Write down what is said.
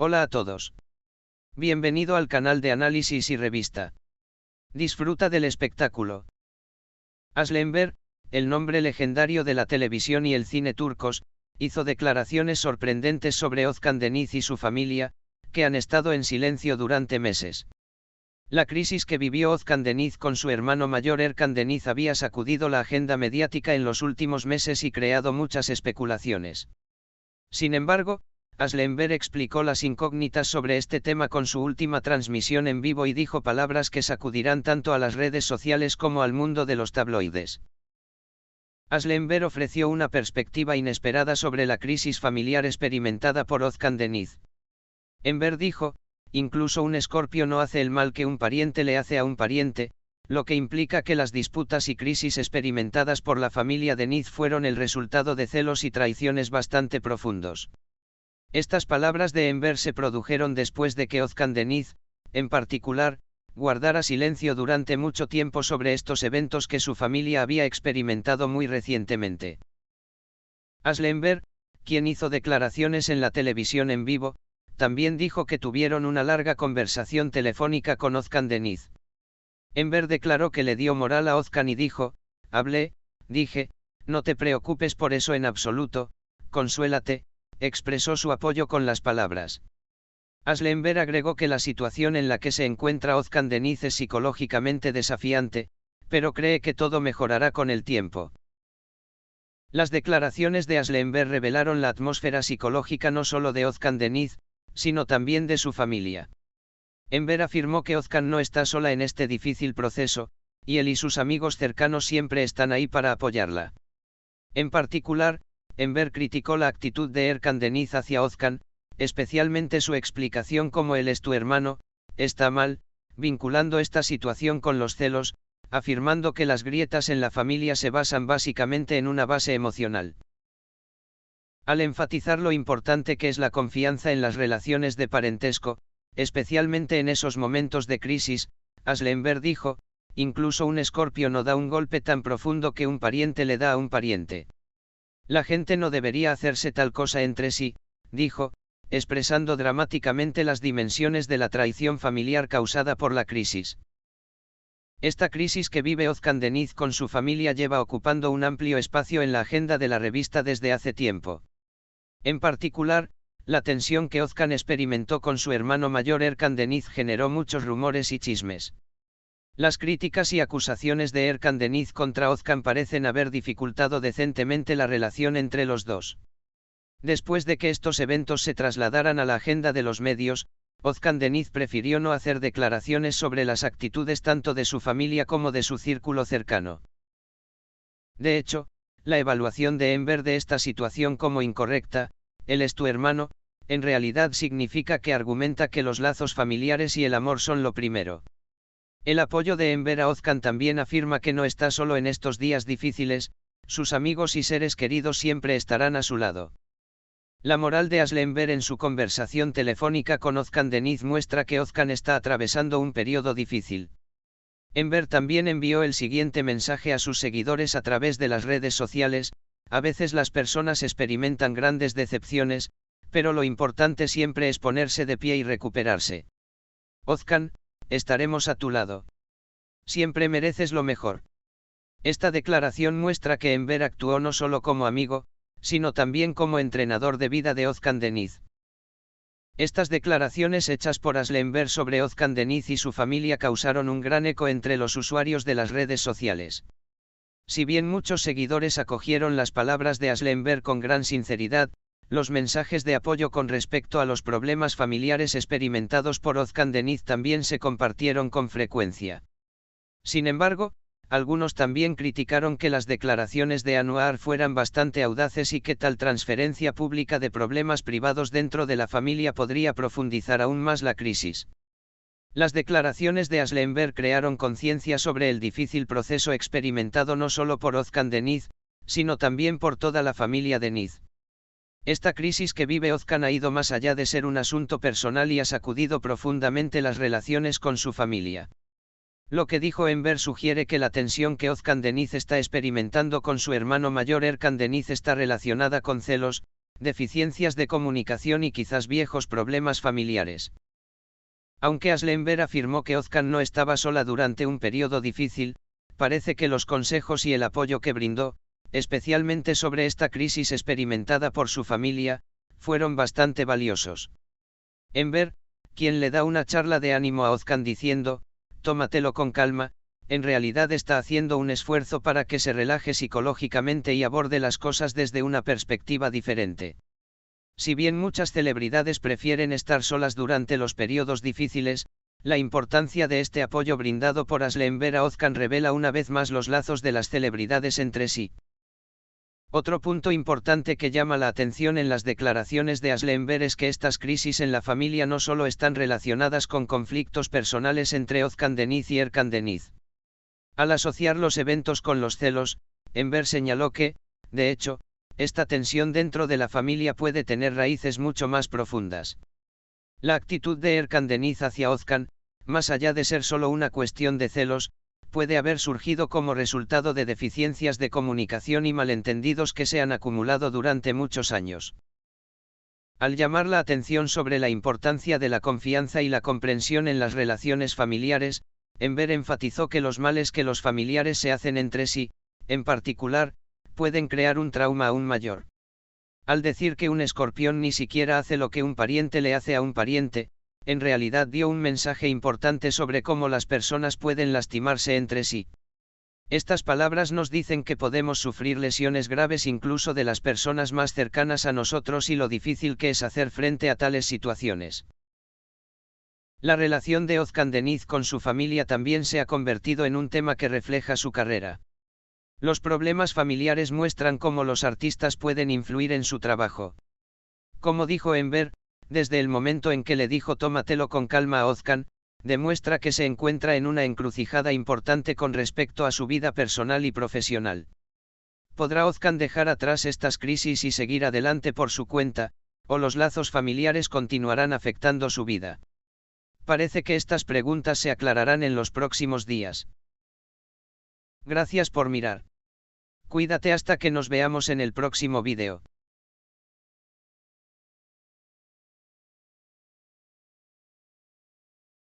Hola a todos. Bienvenido al canal de análisis y revista. Disfruta del espectáculo. Aslı Enver, el nombre legendario de la televisión y el cine turcos, hizo declaraciones sorprendentes sobre Özkan Deniz y su familia, que han estado en silencio durante meses. La crisis que vivió Özkan Deniz con su hermano mayor Erkan Deniz había sacudido la agenda mediática en los últimos meses y creado muchas especulaciones. Sin embargo, Aslı Enver explicó las incógnitas sobre este tema con su última transmisión en vivo y dijo palabras que sacudirán tanto a las redes sociales como al mundo de los tabloides. Aslı Enver ofreció una perspectiva inesperada sobre la crisis familiar experimentada por Özkan Deniz. Enver dijo, incluso un escorpio no hace el mal que un pariente le hace a un pariente, lo que implica que las disputas y crisis experimentadas por la familia Deniz fueron el resultado de celos y traiciones bastante profundos. Estas palabras de Enver se produjeron después de que Özkan Deniz, en particular, guardara silencio durante mucho tiempo sobre estos eventos que su familia había experimentado muy recientemente. Aslı Enver, quien hizo declaraciones en la televisión en vivo, también dijo que tuvieron una larga conversación telefónica con Özkan Deniz. Enver declaró que le dio moral a Özkan y dijo, dije, no te preocupes por eso en absoluto, consuélate. Expresó su apoyo con las palabras. Aslı Enver agregó que la situación en la que se encuentra Özkan Deniz es psicológicamente desafiante, pero cree que todo mejorará con el tiempo. Las declaraciones de Aslı Enver revelaron la atmósfera psicológica no solo de Özkan Deniz, sino también de su familia. Enver afirmó que Özkan no está sola en este difícil proceso, y él y sus amigos cercanos siempre están ahí para apoyarla. En particular, Enver criticó la actitud de Erkan Deniz hacia Özkan, especialmente su explicación como él es tu hermano, está mal, vinculando esta situación con los celos, afirmando que las grietas en la familia se basan básicamente en una base emocional. Al enfatizar lo importante que es la confianza en las relaciones de parentesco, especialmente en esos momentos de crisis, Aslı Enver dijo, incluso un escorpio no da un golpe tan profundo que un pariente le da a un pariente. La gente no debería hacerse tal cosa entre sí, dijo, expresando dramáticamente las dimensiones de la traición familiar causada por la crisis. Esta crisis que vive Özkan Deniz con su familia lleva ocupando un amplio espacio en la agenda de la revista desde hace tiempo. En particular, la tensión que Özkan experimentó con su hermano mayor Erkan Deniz generó muchos rumores y chismes. Las críticas y acusaciones de Erkan Deniz contra Özkan parecen haber dificultado decentemente la relación entre los dos. Después de que estos eventos se trasladaran a la agenda de los medios, Özkan Deniz prefirió no hacer declaraciones sobre las actitudes tanto de su familia como de su círculo cercano. De hecho, la evaluación de Enver de esta situación como incorrecta, él es tu hermano, en realidad significa que argumenta que los lazos familiares y el amor son lo primero. El apoyo de Enver a Özkan también afirma que no está solo en estos días difíciles, sus amigos y seres queridos siempre estarán a su lado. La moral de Aslı Enver en su conversación telefónica con Özkan Deniz muestra que Özkan está atravesando un periodo difícil. Enver también envió el siguiente mensaje a sus seguidores a través de las redes sociales, a veces las personas experimentan grandes decepciones, pero lo importante siempre es ponerse de pie y recuperarse. Özkan, estaremos a tu lado. Siempre mereces lo mejor. Esta declaración muestra que Enver actuó no solo como amigo, sino también como entrenador de vida de Özkan Deniz. Estas declaraciones hechas por Aslı Enver sobre Özkan Deniz y su familia causaron un gran eco entre los usuarios de las redes sociales. Si bien muchos seguidores acogieron las palabras de Aslı Enver con gran sinceridad, los mensajes de apoyo con respecto a los problemas familiares experimentados por Özkan Deniz también se compartieron con frecuencia. Sin embargo, algunos también criticaron que las declaraciones de Anwar fueran bastante audaces y que tal transferencia pública de problemas privados dentro de la familia podría profundizar aún más la crisis. Las declaraciones de Aslı Enver crearon conciencia sobre el difícil proceso experimentado no solo por Özkan Deniz, sino también por toda la familia Deniz. Esta crisis que vive Özkan ha ido más allá de ser un asunto personal y ha sacudido profundamente las relaciones con su familia. Lo que dijo Enver sugiere que la tensión que Özkan Deniz está experimentando con su hermano mayor Erkan Deniz está relacionada con celos, deficiencias de comunicación y quizás viejos problemas familiares. Aunque Aslenberg afirmó que Ozcan no estaba sola durante un periodo difícil, parece que los consejos y el apoyo que brindó, especialmente sobre esta crisis experimentada por su familia, fueron bastante valiosos. Enver, quien le da una charla de ánimo a Ozcan diciendo, tómatelo con calma, en realidad está haciendo un esfuerzo para que se relaje psicológicamente y aborde las cosas desde una perspectiva diferente. Si bien muchas celebridades prefieren estar solas durante los periodos difíciles, la importancia de este apoyo brindado por Aslenberg a Ozcan revela una vez más los lazos de las celebridades entre sí. Otro punto importante que llama la atención en las declaraciones de Aslenberg es que estas crisis en la familia no solo están relacionadas con conflictos personales entre Ozcan Deniz y Erkan Deniz. Al asociar los eventos con los celos, Enver señaló que, de hecho, esta tensión dentro de la familia puede tener raíces mucho más profundas. La actitud de Erkan Deniz hacia Ozcan, más allá de ser solo una cuestión de celos, puede haber surgido como resultado de deficiencias de comunicación y malentendidos que se han acumulado durante muchos años. Al llamar la atención sobre la importancia de la confianza y la comprensión en las relaciones familiares, Enver enfatizó que los males que los familiares se hacen entre sí, en particular, pueden crear un trauma aún mayor. Al decir que un escorpión ni siquiera hace lo que un pariente le hace a un pariente, en realidad dio un mensaje importante sobre cómo las personas pueden lastimarse entre sí. Estas palabras nos dicen que podemos sufrir lesiones graves incluso de las personas más cercanas a nosotros y lo difícil que es hacer frente a tales situaciones. La relación de Ozcan Deniz con su familia también se ha convertido en un tema que refleja su carrera. Los problemas familiares muestran cómo los artistas pueden influir en su trabajo. Como dijo Enver, desde el momento en que le dijo tómatelo con calma a Ozcan, demuestra que se encuentra en una encrucijada importante con respecto a su vida personal y profesional. ¿Podrá Ozcan dejar atrás estas crisis y seguir adelante por su cuenta, o los lazos familiares continuarán afectando su vida? Parece que estas preguntas se aclararán en los próximos días. Gracias por mirar. Cuídate hasta que nos veamos en el próximo vídeo.